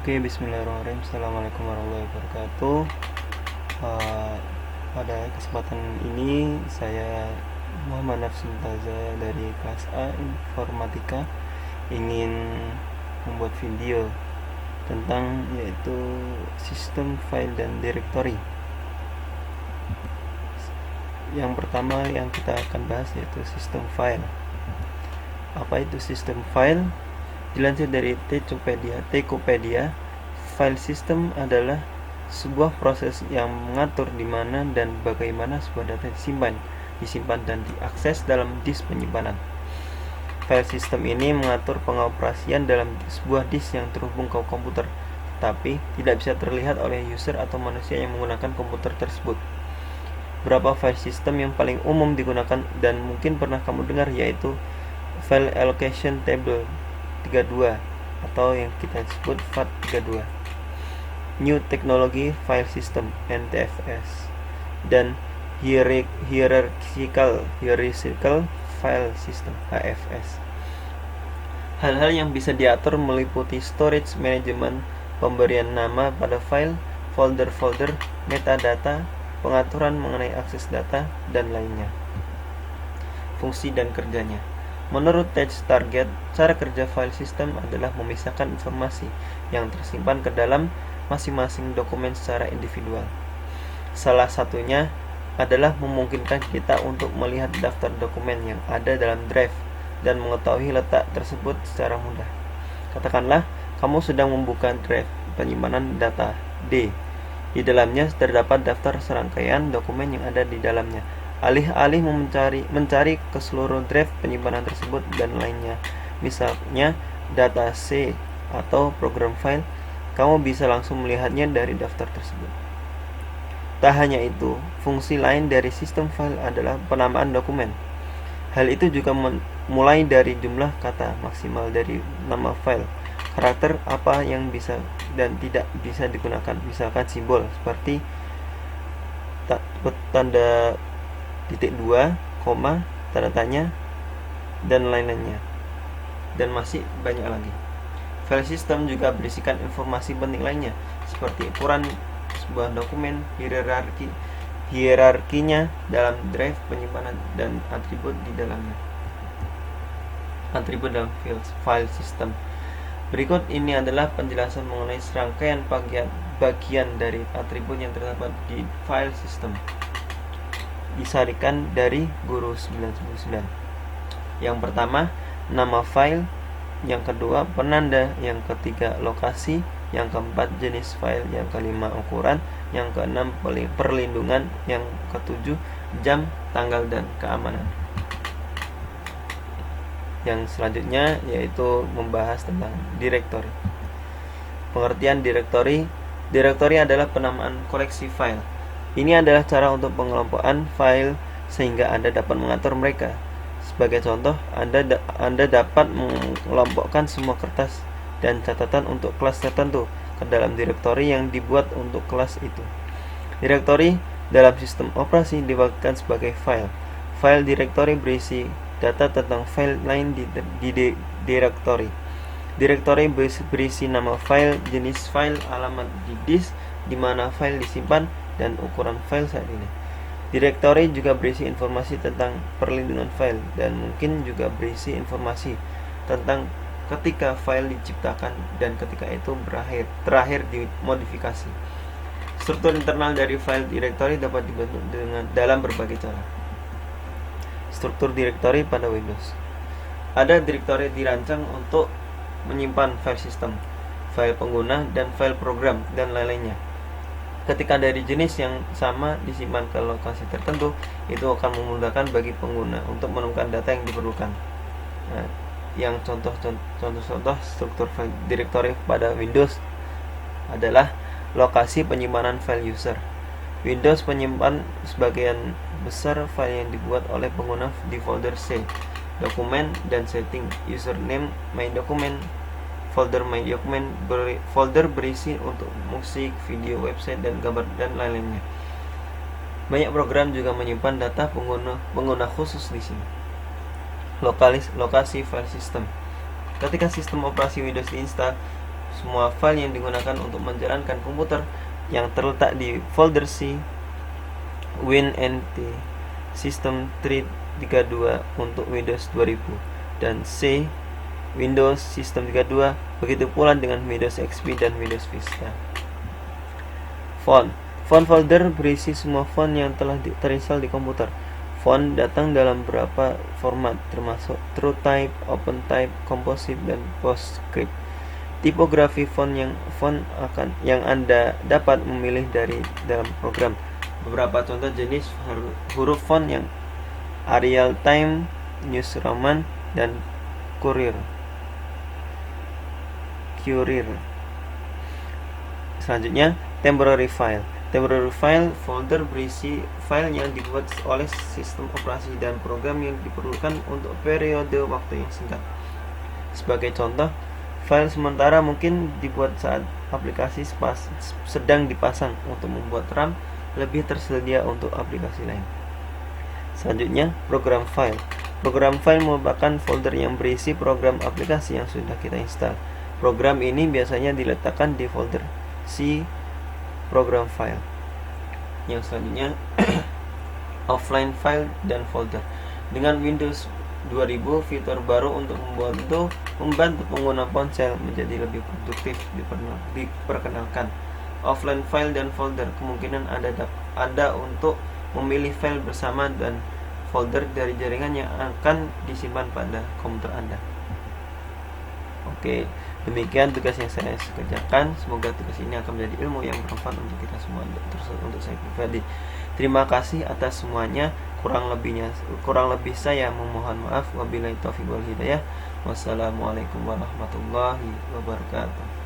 Oke, bismillahirrahmanirrahim. Assalamualaikum warahmatullahi wabarakatuh. Eh, Pada kesempatan ini saya Muhammad Nafsun Taza dari kelas A Informatika ingin membuat video tentang yaitu sistem file dan directory. Yang pertama yang kita akan bahas yaitu sistem file. Apa itu sistem file? Dilansir dari Tokopedia, file system adalah sebuah proses yang mengatur di mana dan bagaimana sebuah data disimpan dan diakses dalam disk penyimpanan. File system ini mengatur pengoperasian dalam sebuah disk yang terhubung ke komputer, tapi tidak bisa terlihat oleh user atau manusia yang menggunakan komputer tersebut. Beberapa file system yang paling umum digunakan dan mungkin pernah kamu dengar yaitu File Allocation Table 32 atau yang kita sebut FAT32, New Technology File System (NTFS), dan Hierarchical File System (HFS). Hal-hal yang bisa diatur meliputi storage management, pemberian nama pada file, folder-folder, metadata, pengaturan mengenai akses data, dan lainnya. Fungsi dan kerjanya. Menurut TechTarget, cara kerja file system adalah memisahkan informasi yang tersimpan ke dalam masing-masing dokumen secara individual. Salah satunya adalah memungkinkan kita untuk melihat daftar dokumen yang ada dalam drive dan mengetahui letak tersebut secara mudah. Katakanlah, kamu sedang membuka drive penyimpanan data D. Di dalamnya terdapat daftar serangkaian dokumen yang ada di dalamnya. Alih-alih mencari ke seluruh drive penyimpanan tersebut dan lainnya, misalnya data C atau program file, kamu bisa langsung melihatnya dari daftar tersebut. Tak hanya itu, fungsi lain dari sistem file adalah penamaan dokumen. Hal itu juga mulai dari jumlah kata maksimal dari nama file, karakter apa yang bisa dan tidak bisa digunakan, misalkan simbol seperti tanda titik 2, tanda tanya, dan lain-lainnya, dan masih banyak lagi. File system juga berisikan informasi penting lainnya seperti ukuran sebuah dokumen, hierarkinya dalam drive penyimpanan, dan atribut di dalamnya. Atribut dalam file system. Berikut ini adalah penjelasan mengenai serangkaian bagian dari atribut yang terdapat di file system. Disarikan dari Guru 999. Yang pertama, nama file. Yang kedua, penanda. Yang ketiga, lokasi. Yang keempat, jenis file. Yang kelima, ukuran. Yang keenam, perlindungan. Yang ketujuh, jam, tanggal, dan keamanan. Yang selanjutnya yaitu membahas tentang directory. Pengertian directory. Directory adalah penamaan koleksi file. Ini adalah cara untuk pengelompokan file sehingga Anda dapat mengatur mereka. Sebagai contoh, Anda dapat mengelompokkan semua kertas dan catatan untuk kelas tertentu ke dalam direktori yang dibuat untuk kelas itu. Direktori dalam sistem operasi dibagikan sebagai file. File direktori berisi data tentang file lain di direktori. Direktori berisi nama file, jenis file, alamat di disk di mana file disimpan, dan ukuran file saat ini. Direktori juga berisi informasi tentang perlindungan file dan mungkin juga berisi informasi tentang ketika file diciptakan dan ketika itu terakhir dimodifikasi. Struktur internal dari file direktori dapat dibentuk dalam berbagai cara. Struktur direktori pada Windows. Ada direktori dirancang untuk menyimpan file sistem, file pengguna, dan file program, dan lain-lainnya. Ketika dari jenis yang sama disimpan ke lokasi tertentu, itu akan memudahkan bagi pengguna untuk menemukan data yang diperlukan. Nah, yang contoh struktur file directory pada Windows adalah lokasi penyimpanan file user. Windows menyimpan sebagian besar file yang dibuat oleh pengguna di folder C, dokumen, dan setting, username, my document, folder my document, folder berisi untuk musik, video, website, dan gambar, dan lain-lainnya. Banyak program juga menyimpan data pengguna khusus di sini. Lokasi file system. Ketika sistem operasi Windows diinstal, semua file yang digunakan untuk menjalankan komputer yang terletak di folder C WinNT System 332 untuk Windows 2000 dan C Windows System 32, begitu pula dengan Windows XP dan Windows Vista. Font folder berisi semua font yang telah terinstall di komputer. Font datang dalam beberapa format termasuk TrueType, OpenType, Composite, dan PostScript. Tipografi font yang Anda dapat memilih dari dalam program. Beberapa contoh jenis huruf font yang Arial Time, News Roman, dan Courier. Selanjutnya, temporary file. Temporary file folder berisi file yang dibuat oleh sistem operasi dan program yang diperlukan untuk periode waktu yang singkat. Sebagai contoh, file sementara mungkin dibuat saat aplikasi sedang dipasang untuk membuat RAM lebih tersedia untuk aplikasi lain. Selanjutnya, program file. Program file merupakan folder yang berisi program aplikasi yang sudah kita install. Program ini biasanya diletakkan di folder C program file. Yang selanjutnya, offline file dan folder. Dengan Windows 2000, fitur baru untuk membantu pengguna ponsel menjadi lebih produktif diperkenalkan. Offline file dan folder kemungkinan ada untuk memilih file bersama dan folder dari jaringan yang akan disimpan pada komputer Anda. Oke, demikian tugas yang saya kerjakan. Semoga tugas ini akan menjadi ilmu yang bermanfaat untuk kita semua, terus untuk saya pribadi. Terima kasih atas semuanya. Kurang lebih saya memohon maaf. Wabillahi taufiq wal hidayah. Wassalamualaikum warahmatullahi wabarakatuh.